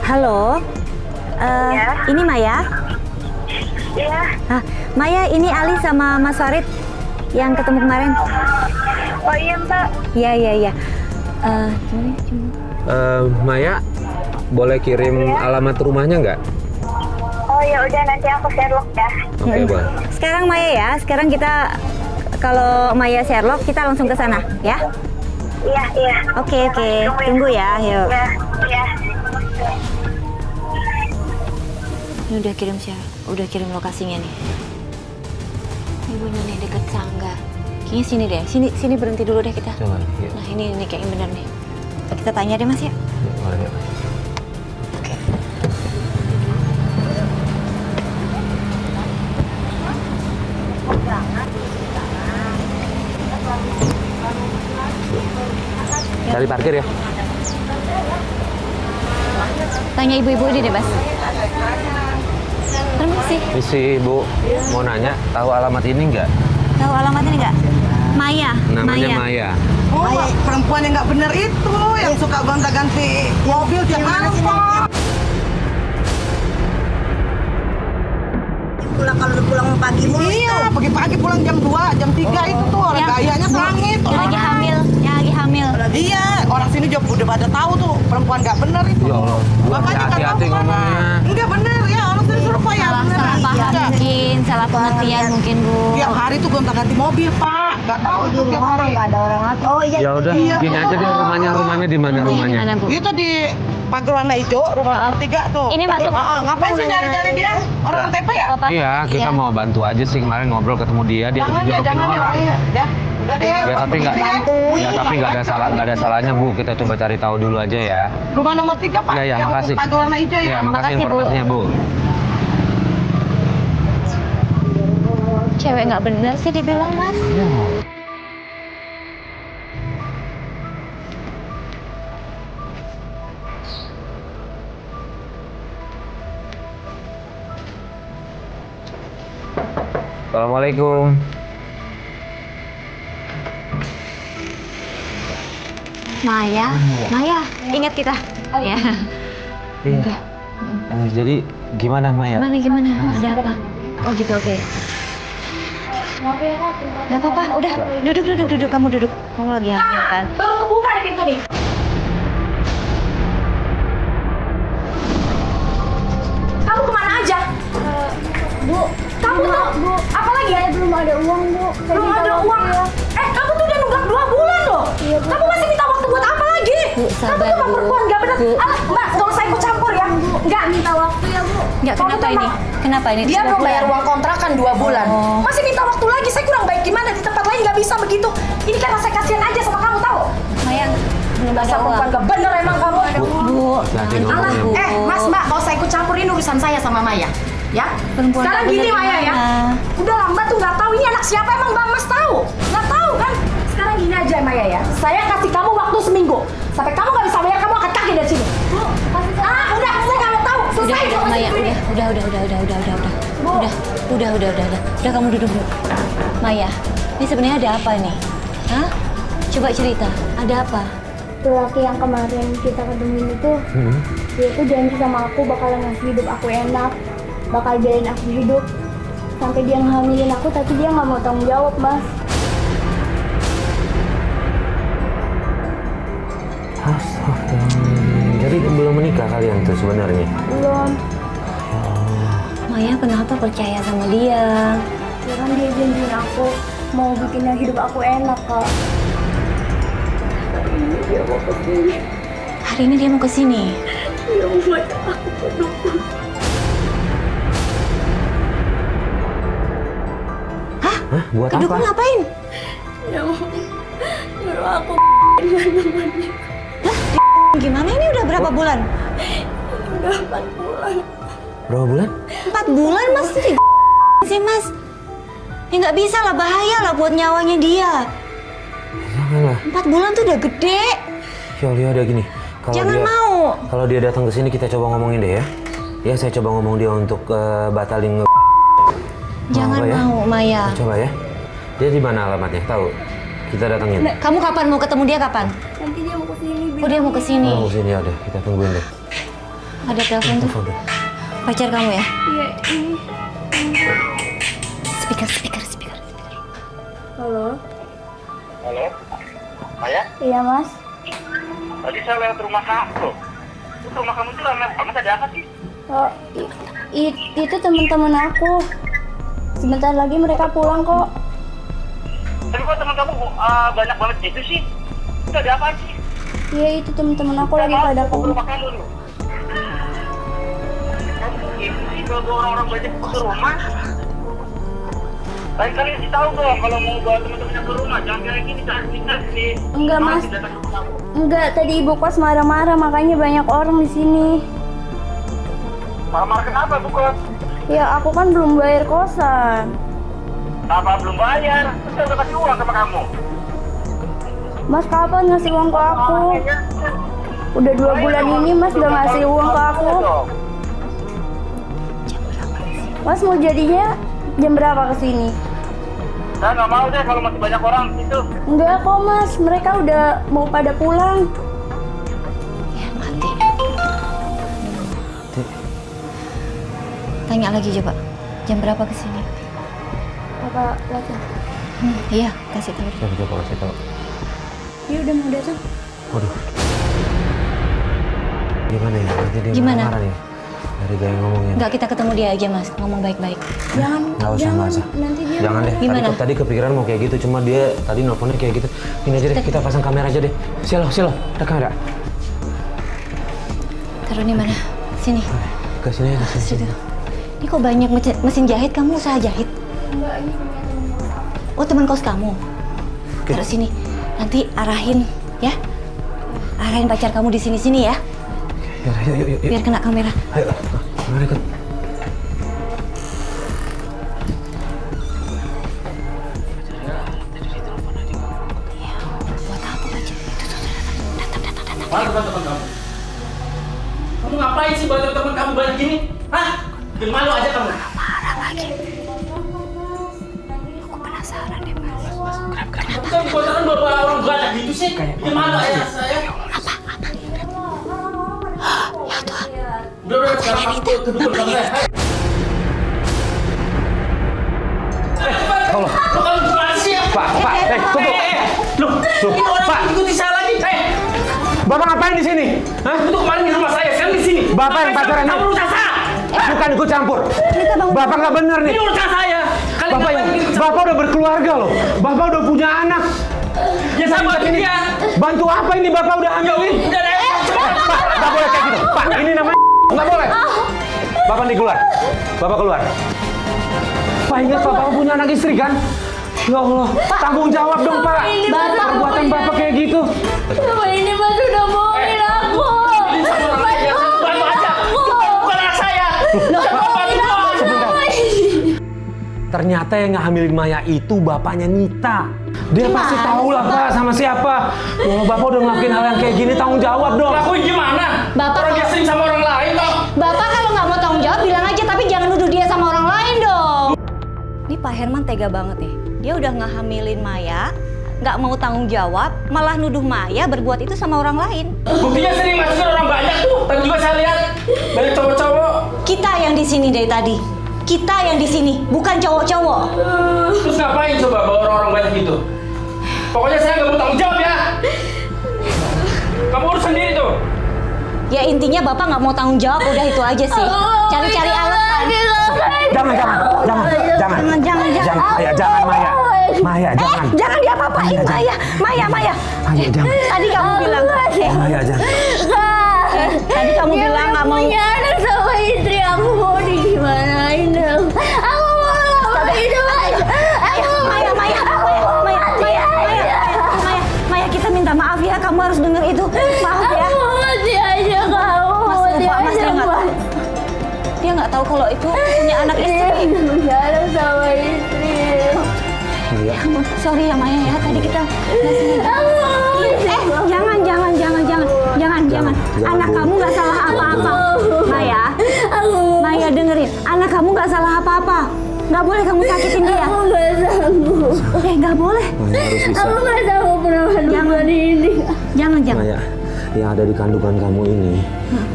S1: Halo. Ini Maya.
S8: Iya.
S1: Maya, ini Ali sama Mas Farid yang ketemu kemarin.
S8: Oh iya, Mbak.
S1: Iya.
S2: Maya, boleh kirim alamat rumahnya nggak?
S8: Oh ya udah, nanti aku Sherlock ya.
S2: Oke, boleh.
S1: Sekarang Maya ya. Sekarang kita kalau Maya Sherlock kita langsung ke sana ya.
S8: Iya.
S1: Oke. Tunggu ya. Yuk.
S8: Iya.
S1: Ini udah kirim lokasinya nih. Ibunya nih deket Sanggar. Kayaknya sini deh. Sini berhenti dulu deh kita.
S2: Coba, yuk.
S1: Nah ini kayaknya bener nih. Kita tanya deh Mas ya.
S2: Yuk, boleh, yuk.
S1: Oke.
S2: Cari parkir ya.
S1: Tanya ibu-ibu ini deh Mas. Permisi.
S2: Misi Bu, mau nanya, tahu alamat ini nggak?
S1: Tahu alamat ini nggak? Maya.
S2: Namanya Maya.
S3: Oh, perempuan yang nggak bener itu, yang suka gonta-ganti mobil tiap malam, Pak.
S8: Kalau pulang pagi
S3: Iya, pagi-pagi pulang jam 2, jam 3 itu tuh orang gayanya selangit.
S1: Yang lagi hamil.
S3: Iya, orang sini juga udah pada tahu tuh perempuan nggak bener itu.
S2: Ya Allah, Bu,
S3: Makanya nggak
S2: hati-hati
S3: tahu kemana.
S2: ngomongnya.
S3: Enggak bener ya, orang sini Surabaya
S1: Salah
S3: bener.
S1: paham
S3: Iya.
S1: mungkin, salah pengertian mungkin Bu.
S3: Tiap hari tuh gonta-ganti mobil, Pak. Nggak tahu itu tiap hari.
S8: ada orang lagi. Oh iya.
S2: Ya udah, gini aja deh rumahnya di mana rumahnya?
S1: Gimana Bu?
S3: Itu di pagar warna hijau, rumah 3 tuh.
S1: Ini masuk.
S3: Ngapain sih nyari-nyari dia? Orang KTP ya?
S2: Iya, kita mau bantu aja sih, kemarin ngobrol ketemu dia
S3: Jangan ya,
S2: tunjukin
S3: jangan ya.
S2: orang.
S3: Ya, udah deh.
S2: Ya tapi nggak ada salahnya Bu, kita coba cari tahu dulu aja ya.
S3: Rumah nomor 3, Pak.
S2: Ya,
S3: Yang
S2: makasih.
S3: pagar warna hijau ya.
S2: Ya, makasih
S1: Makasih, Bu.
S2: informasinya Bu.
S1: Cewek nggak bener sih dibilang Mas.
S2: Assalamualaikum.
S1: Maya, ingat kita. Ya.
S2: Iya. Jadi gimana Maya?
S1: Gimana? Ada apa? Oh gitu, oke.
S7: Maaf ya Kak.
S1: Gak apa-apa, udah. Duduk. Kamu duduk. Kamu lagi hamil kan?
S7: Baru kebuka nih pintu nih. Kamu kemana aja? Bu. Kamu tuh, Bu. Apa lagi ya?
S5: Belum ada uang, Bu.
S7: Belum ada uang. Kamu tuh udah nunggak 2 bulan loh.
S5: Iya, Bu.
S7: Kamu masih minta waktu buat apa lagi?
S1: Bu, sabar,
S7: kamu tuh
S1: Bu.
S7: perempuan gak benar.
S1: Bu.
S7: Alah, Mbak, gak usah ikut campur ya. Nggak
S5: Minta waktu ya, Bu.
S1: Enggak,
S7: Kamu
S1: kenapa
S7: tuh
S1: ini?
S7: emang-
S1: Kenapa ini?
S7: Dia
S1: Sudah
S7: belum bayar
S1: bulan.
S7: uang kontrakan 2 bulan.
S1: Oh.
S7: Masih minta waktu lagi. Saya kurang baik gimana? Di tempat lain nggak bisa begitu. Ini karena saya kasihan aja sama kamu tahu.
S1: Maya, belum ada
S7: Dasar
S1: uang.
S7: perempuan gak bener emang kamu.
S1: Bu,
S2: Hati-hati
S7: Alah,
S2: ngomongnya.
S7: Mas Mbak, kalau saya ikut campurin urusan saya sama Maya. Ya?
S1: Perempuan
S7: Sekarang
S1: gak
S7: gini
S1: bener
S7: Maya ya.
S1: gimana?
S7: Udah lah Mbak tuh nggak tahu ini anak siapa, emang Mbak Mas tahu. Nggak tahu kan? Sekarang gini aja Maya ya. Saya kasih kamu waktu seminggu. Sampai kamu nggak bisa bayar, kamu angkat kaki dari sini. Bu, udah, saya nggak mau tahu. Selesai.
S1: udah Maya, udah kamu duduk dulu. Maya, ini sebenarnya ada apa nih? Hah? Coba cerita, ada apa?
S5: Laki yang kemarin kita ketemuin itu, dia tuh janji sama aku bakalan ngasih hidup aku enak, bakal biarin aku hidup. Sampai dia ngehamilin aku, tapi dia nggak mau tanggung jawab, Mas.
S2: Astagfirullah. Jadi belum menikah kalian tuh sebenarnya?
S5: Belum.
S1: Maya kenapa percaya sama dia?
S5: Ya kan dia janjiin aku mau bikin hidup aku enak, Kak.
S1: Hari ini dia mau kesini.
S5: Dia mau buat aku pendukung.
S2: Hah? Buat
S1: Kedukun
S2: apa?
S1: ngapain?
S5: Dia mau nyuruh aku
S1: Gimana ini udah berapa bulan?
S5: udah 4 bulan.
S2: Berapa bulan?
S1: 4 bulan mas sih mas. Ya nggak bisa lah, bahaya lah buat nyawanya dia.
S2: Janganlah.
S1: 4 bulan tuh udah gede.
S2: Ya Allah, udah gini.
S1: Jangan mau.
S2: Kalau dia datang ke sini kita coba ngomongin deh ya. Ya saya coba ngomong dia untuk batalin
S1: Jangan
S2: apa ya?
S1: mau Maya.
S2: Kita coba ya. Dia di mana alamatnya? Tahu? Kita datangin.
S1: Kamu kapan mau ketemu dia kapan?
S5: Nanti dia mau kesini.
S1: Oh dia mau kesini.
S2: Oh, sini ada. Kita tungguin deh.
S1: Ada telepon tuh.
S2: Telepon deh.
S1: Pacar kamu ya?
S5: Iya, ini.
S1: Speaker.
S5: Halo.
S6: Halo? Maya?
S5: Iya, Mas.
S6: Tadi saya lewat rumah kamu. Itu rumah kamu tuh ramai banget, ada apa sih?
S5: Oh, itu teman-teman aku. Sebentar lagi mereka pulang kok.
S6: Tapi kok teman kamu banyak banget gitu sih? Itu ada apa sih?
S5: Iya, itu teman-teman aku lagi pada
S6: ke rumah kamu nih. Kamu gitu sih kalau orang-orang banyak ke rumah. Lain kali sih tahu dong kalau mau bawa teman-temannya ke rumah, jangan kayak gini, jangan sih.
S5: Enggak, Mas. Enggak, tadi ibu kos marah-marah makanya banyak orang di sini.
S6: Marah-marah kenapa Bu Kos?
S5: Ya, aku kan belum bayar kosan.
S6: Apa belum bayar? Terus saya udah kasih uang sama kamu.
S5: Mas kapan ngasih uang ke aku? Udah 2 bulan ini Mas gak ngasih uang ke aku. Mas mau jadinya jam berapa kesini?
S6: Saya nggak mau deh kalau masih banyak orang itu.
S5: Enggak kok Mas, mereka udah mau pada pulang.
S1: Ya mati. Tanya lagi coba. Jam berapa kesini?
S5: Apa lagi?
S1: Iya, kasih tahu.
S2: Coba kasih tahu.
S5: Dia udah mau datang.
S2: Waduh. Gimana ya? Nanti dia
S1: Gimana?
S2: marah nih. Dari gaya ngomongnya.
S1: Enggak, kita ketemu dia aja mas, ngomong baik-baik.
S5: Jangan,
S2: Nggak usah.
S5: nanti dia
S2: Jangan deh.
S1: Gimana?
S2: Tadi kepikiran mau kayak gitu, cuma dia tadi nelfonnya kayak gitu. Gini aja deh, kita pasang kamera aja deh. Silo, ada kamera.
S1: Taruh di mana? Sini.
S2: Ke sini aja, ke sini.
S1: Situ. Ini kok banyak mesin jahit, kamu usaha jahit?
S5: Enggak, ini punya teman.
S1: Oh teman kos kamu?
S2: Oke.
S1: Taruh sini. Nanti arahin ya. Arahin pacar kamu di sini-sini ya.
S2: Yuk.
S1: Biar kena kamera.
S2: Ayo, mari ikut.
S1: Buat apa pacar? Datang.
S4: Mana teman-teman kamu? Kamu ngapain sih bawa teman kamu banyak gini? Hah? Bikin malu aja kamu.
S1: Marah lagi. Aku penasaran deh mas.
S4: Kamu kan bocoran bawa orang banyak gitu sih. Bikin malu aja saya.
S1: Ya Tuhan.
S4: Udah sekarang aku ke dukun kamu saya.
S2: Allah, Pak, tunggu.
S4: Loh, ini orang
S2: Pak.
S4: ikuti saya lagi.
S2: Bapak ngapain di sini? Hah?
S4: Itu kemarin di rumah saya, sekarang di sini.
S2: Bapak yang pacaran
S4: Kamu urusan saya.
S2: Bukan ikut campur. Bapak nggak bener nih.
S4: Ini urusan saya.
S2: Bapak udah berkeluarga loh. Bapak udah punya anak.
S4: Ya saya bantu dia.
S2: Bantu apa ini? Bapak udah hamilin.
S4: Udah deh.
S2: Pak, nggak boleh kayak gitu. Pak, ini namanya nggak boleh. Bapak nih keluar. Bapak keluar. Pak, ingat Bapak punya anak istri kan? Ya Allah, tanggung jawab dong Pak. Perbuatan Bapak kayak gitu.
S5: Selama ini Mas udah bohongin aku.
S4: Bantu aja. Bukan anak saya.
S2: Ternyata yang ngehamilin Maya itu bapaknya Nita. Dia pasti tahu lah Pak sama siapa. Kalau Bapak udah ngelakuin hal yang kayak gini, tanggung jawab dong.
S4: Lakuin gimana?
S1: Bapak
S4: Orang dia sering sama orang lain kok.
S1: Bapak kalau nggak mau tanggung jawab bilang aja, tapi jangan nuduh dia sama orang lain dong. Ini Pak Herman tega banget nih. Dia udah ngehamilin Maya, nggak mau tanggung jawab, malah nuduh Maya berbuat itu sama orang lain.
S4: Buktinya sering masukin orang banyak tuh. Tadi juga saya lihat dari cowok-cowok.
S1: Kita yang di sini dari tadi. Kita yang di sini, bukan cowok-cowok.
S4: Terus ngapain coba bawa orang-orang banyak gitu? Pokoknya saya nggak mau tanggung jawab ya. Kamu urus sendiri tuh.
S1: Ya intinya Bapak nggak mau tanggung jawab, udah itu aja sih. Cari-cari alasan.
S2: Jangan. Maya, jangan Maya. Maya, jangan.
S1: Jangan diapa-apain Maya. Maya.
S2: Maya, jangan.
S1: Tadi kamu bilang.
S2: Maya, jangan.
S1: Tadi kamu bilang nggak mau.
S5: Punya anak sama istri aku mau digimanain dong. Aku mau ngapain dong.
S1: Maya, kita minta maaf ya. Kamu harus denger itu. Maaf ya.
S5: Aku mati aja kamu.
S1: Mas dia nggak tahu. Dia nggak tahu kalau itu punya anak istri.
S5: Punya anak sama istri.
S1: Sorry ya Maya ya. Tadi kita nggak sengaja. Jangan. Anak kamu nggak salah apa-apa. Maya dengerin. Anak kamu nggak salah apa-apa. Nggak boleh kamu sakitin dia.
S5: Aku nggak sanggup.
S1: Nggak boleh.
S2: Maya harus bisa.
S5: Aku nggak sanggup menahan ini.
S1: Jangan.
S2: Maya, yang ada di kandungan kamu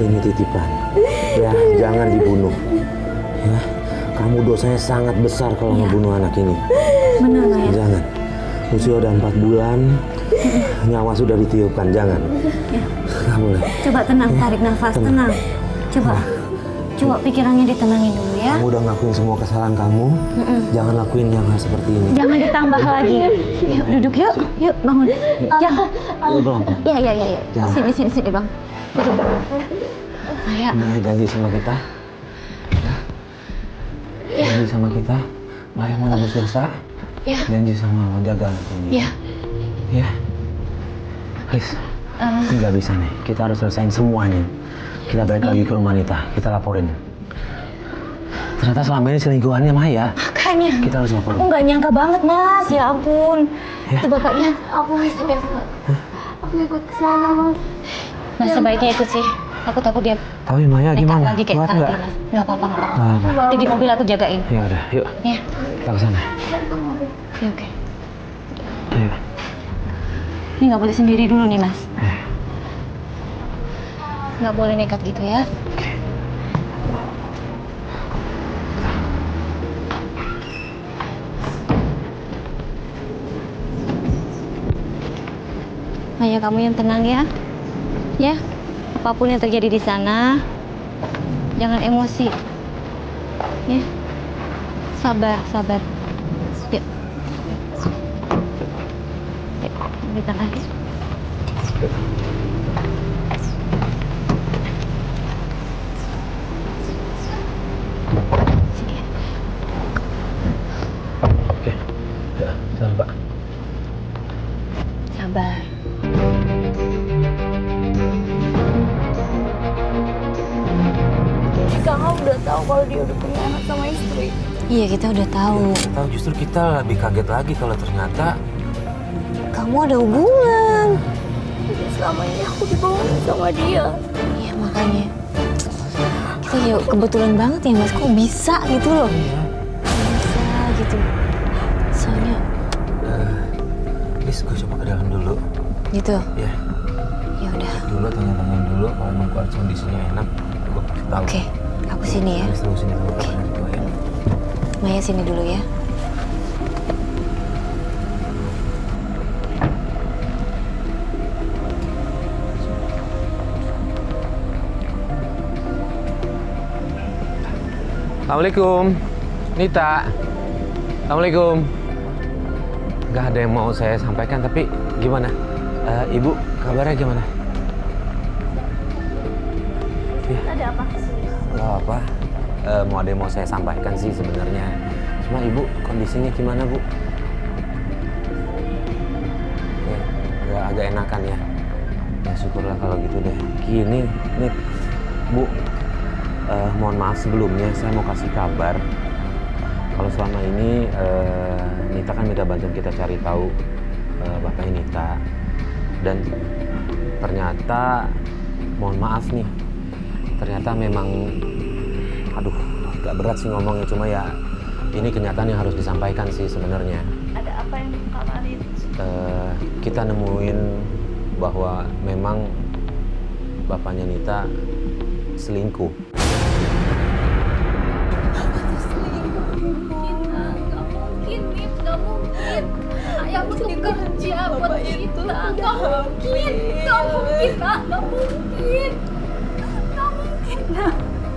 S2: ini titipan. Ya, jangan dibunuh. Ya, kamu dosanya sangat besar kalau ngebunuh anak ini.
S1: Benar Maya.
S2: Jangan. Usia udah 4 bulan, nyawa sudah ditiupkan. Jangan. Nggak boleh.
S1: Coba tenang, tarik nafas, tenang. Coba pikirannya ditenangin dulu ya.
S2: Kamu udah ngakuin semua kesalahan kamu. Jangan lakuin yang hal seperti ini.
S1: Jangan ditambah lagi. Yuk, duduk yuk. Yuk, bangun. Jangan. Ya.
S2: Jangan.
S1: Sini, Bang. Duduk. Maya.
S2: Maya janji sama kita. Janji sama kita. Maya mau nebus dosa.
S1: Ya.
S2: Janji sama mau jaga anak ini. Ya. Please. Ini nggak bisa nih. Kita harus selesaiin semuanya. Kita balik lagi ke rumah Nita. Kita laporin. Ternyata selama ini selingkuhannya Maya.
S1: Makanya.
S2: Kita harus laporin.
S1: Aku nggak nyangka banget, Mas. Ya ampun.
S2: Ya.
S1: Itu bapaknya.
S5: Aku ikut ke sana, Mas.
S1: Mas sebaiknya ikut sih. Aku takut dia
S2: Tapi Maya
S1: nekat
S2: gimana?
S1: lagi kayak
S2: Kuat
S1: tadi,
S2: nggak?
S1: Mas. Nggak apa-apa.
S2: Apa?
S1: Nanti di mobil aku jagain.
S2: Ya udah, yuk.
S1: Ya.
S2: Kita ke sana.
S1: Oke.
S2: Ayo.
S1: Ini nggak boleh sendiri dulu nih, Mas.
S2: Eh.
S1: Nggak boleh nekat gitu ya. Maya, kamu yang tenang ya. Ya, apapun yang terjadi di sana, jangan emosi. Ya, sabar. Yuk. Kita lagi.
S2: Oke. Ya, jalan Pak.
S1: Sabar.
S5: Kakak udah tahu kalau dia udah punya anak sama istri.
S1: Iya, kita udah tahu.
S2: Tahu justru kita lebih kaget lagi kalau ternyata
S1: Kamu ada hubungan.
S5: Jadi selama ini aku dibohongin sama dia.
S1: Iya, makanya. Kita ya kebetulan banget ya, Mas. Kok bisa gitu loh? Bisa gitu. Soalnya
S2: please gue coba ke dalam dulu.
S1: gitu.
S2: Ya.
S1: Ya udah.
S2: Dulu tanya-tanyain dulu kalau emang kondisinya enak, gue pasti tahu.
S1: Oke. Aku sini ya.
S2: Terus sini dulu kabar dari gue ya.
S1: Maya sini dulu ya.
S2: Assalamualaikum, Nita. Assalamualaikum. Nggak ada yang mau saya sampaikan, tapi gimana? Ibu, kabarnya gimana? Ya.
S5: Ada apa sih?
S2: Oh, apa? Mau ada yang mau saya sampaikan sih sebenarnya. Cuma ibu kondisinya gimana, Bu? Ya, agak enakan ya. Ya syukurlah kalau gitu deh. Gini, nih, Bu. Mohon maaf sebelumnya, saya mau kasih kabar. Kalau selama ini Nita kan minta bantuan kita cari tahu bapaknya Nita. Dan ternyata, mohon maaf nih, ternyata memang, aduh, agak berat sih ngomongnya, cuma ya ini kenyataan yang harus disampaikan sih sebenarnya.
S5: Ada apa yang kabarin?
S2: Kita nemuin bahwa memang bapaknya Nita selingkuh.
S5: Gak mungkin. Ayah butuh kerja buat kita. Gak mungkin. Gak mungkin.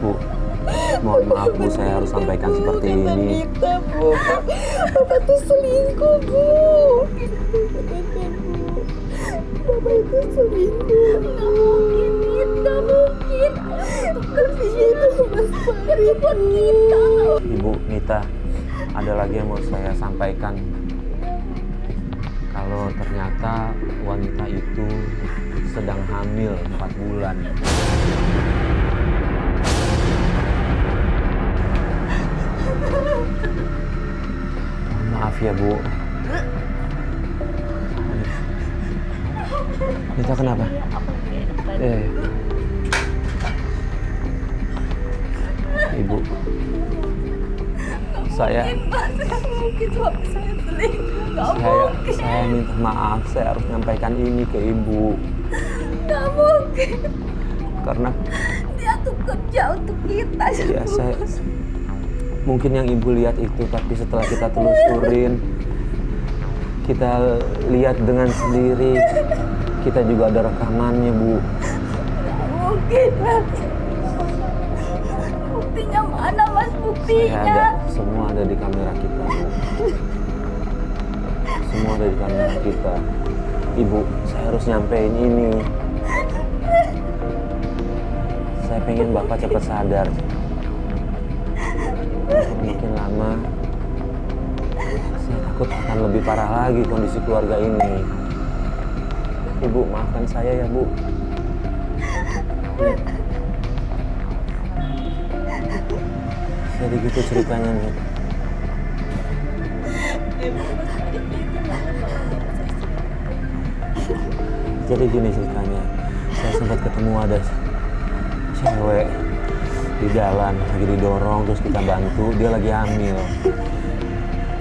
S2: Bu, mohon maaf Bu, saya harus sampaikan seperti ini.
S3: Bu. Bapak tuh selingkuh, Bu. Bapak itu selingkuh.
S5: Gak mungkin. Ayah butuh kerja buat kita.
S2: Ibu Nita, ada lagi yang mau saya sampaikan. Kalau ternyata wanita itu sedang hamil 4 bulan. Maaf ya Bu. Nita kenapa? Ibu, saya minta maaf, saya harus menyampaikan ini ke Ibu.
S5: Gak mungkin.
S2: Karena
S5: Dia tuh kerja untuk kita.
S2: ya mungkin yang Ibu lihat itu, tapi setelah kita telusurin, kita lihat dengan sendiri, kita juga ada rekamannya, Bu.
S5: Gak mungkin, Mas. Buktinya mana, Mas? Buktinya.
S2: Semua ada di kamera kita, Bu. Semua ada di kamera kita. Ibu, saya harus nyampein ini. Saya pengen Bapak cepat sadar. Makin lama, saya takut akan lebih parah lagi kondisi keluarga ini. Ibu, maafkan saya ya, Bu. Jadi gitu ceritanya nih. Jadi gini ceritanya, saya sempat ketemu ada cewek di jalan, lagi didorong, terus kita bantu, dia lagi hamil.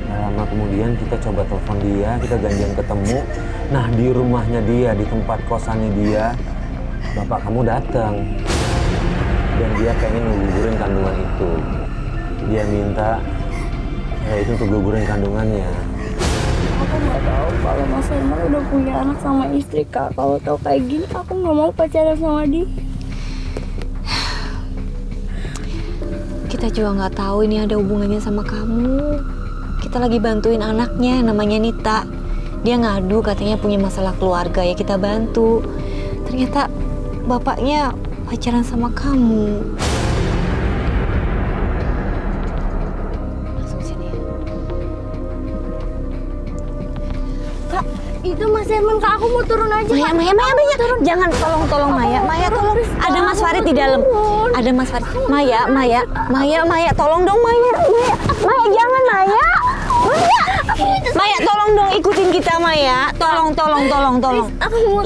S2: Nah, lama kemudian kita coba telepon dia, kita janjian ketemu. Nah, di rumahnya dia, di tempat kosannya dia, bapak kamu datang. Dan dia pengen ngegugurin kandungan itu. Dia minta itu untuk gugurin kandungannya.
S5: Aku nggak tahu kalau Mas Herman udah punya anak sama istri, Kak. Kalau tahu kayak gini, aku nggak mau pacaran sama dia.
S1: Kita juga nggak tahu ini ada hubungannya sama kamu. Kita lagi bantuin anaknya, namanya Nita. Dia ngadu katanya punya masalah keluarga, ya kita bantu. Ternyata bapaknya pacaran sama kamu. Langsung sini.
S5: Kak, itu Mas Herman, Kak. Aku mau turun aja.
S1: Maya, turun. Jangan, tolong Maya. Maya, tolong. Ada Mas Farid di dalam. Ada Mas Farid. Maya, tolong dong Maya, jangan Maya. Maya, tolong dong ikutin kita Maya. Tolong.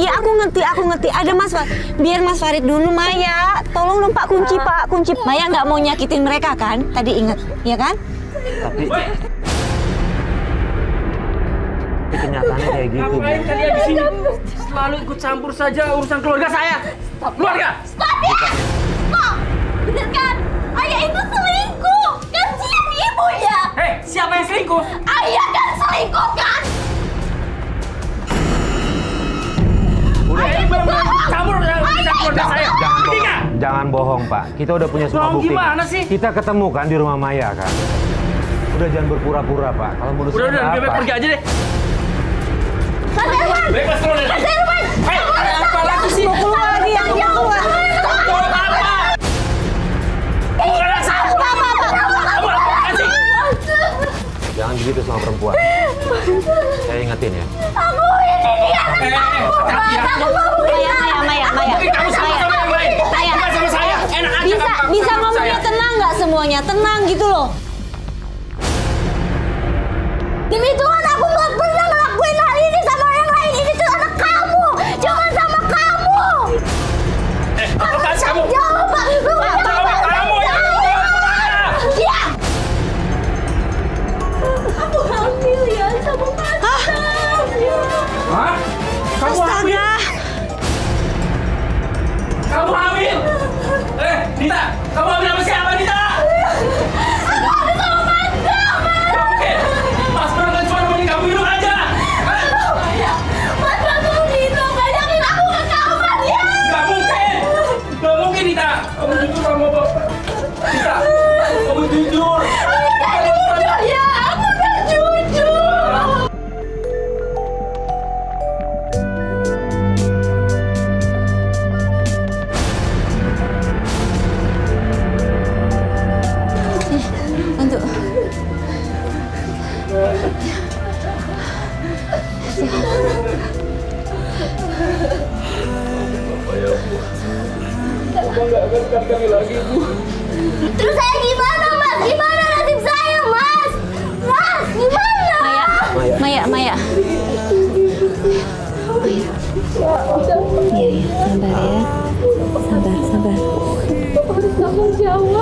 S1: Ya aku ngerti. Ada Mas Farid. Biar Mas Farid dulu Maya. Tolong dong Pak, kunci. Maya nggak mau nyakitin mereka kan? Tadi ingat, ya kan?
S2: Tapi kenyataannya kayak gitu, Bu.
S4: Ngapain kalian di sini? Selalu ikut campur saja urusan keluarga saya. Keluarga.
S5: Stop! Bener kan? Ayah itu selingkuh! Kasihan ibu ya!
S4: Hei, siapa yang selingkuh?
S5: Ayah kan selingkuh kan?
S4: Udah, ini benar-benar campur urusan keluarga saya.
S2: Jangan,
S4: Ngerti nggak?
S2: jangan bohong Pak. Kita udah punya semua
S4: Bohong
S2: bukti.
S4: gimana sih?
S2: Kita ketemu kan di rumah Maya kan. Udah jangan berpura-pura Pak. Kalau menurut saya
S4: Udah,
S2: ada
S4: bebek
S2: apa?
S4: pergi aja deh.
S5: Mas Irwan!
S4: Bebas keluar dari
S5: Mas Irwan!
S4: ada apa lagi sih?
S3: Mau keluar lagi, aku mau keluar.
S4: Mau apa? Bukan anak saya. Kamu apaan sih?
S2: Jangan begitu sama perempuan. Saya ingetin ya.
S5: Aku ini dia anak
S4: Hati ya.
S1: Maya.
S4: Mungkin kamu sama yang lain.
S1: Maya.
S4: Bukan sama saya. Enak aja
S1: Bisa
S4: kamu
S1: bisa
S4: sama
S1: ngomongnya
S4: saya.
S1: tenang nggak semuanya? Tenang gitu loh.
S5: Demi Tuhan aku nggak pernah ngelakuin hal ini sama orang lain. Ini tuh anak kamu, cuma sama kamu.
S4: Apaan sih kamu?
S5: Jawab Pak.
S4: Jawab kamu ya.
S5: Dia. Aku hamil ya sama Mas.
S4: Hah? Kamu hamil? Kamu hamil? Dita, kamu hamil sama siapa, Dita?
S5: Aku hamil sama Mas.
S4: Mas Bro kan cuma nemenin kamu hidup aja.
S5: Mas bantu Dito, banyakin aku ke kamar ya.
S4: Gak mungkin Dita. Kamu jujur sama Bapak. Dita, kamu jujur.
S5: Jujur ya, aku udah jujur.
S1: Untuk
S5: Terus saya gimana Mas? Gimana nasib saya Mas? Mas, gimana?
S1: Maya. Iya, sabar ya. Sabar.
S5: Aku harus tanggung jawab.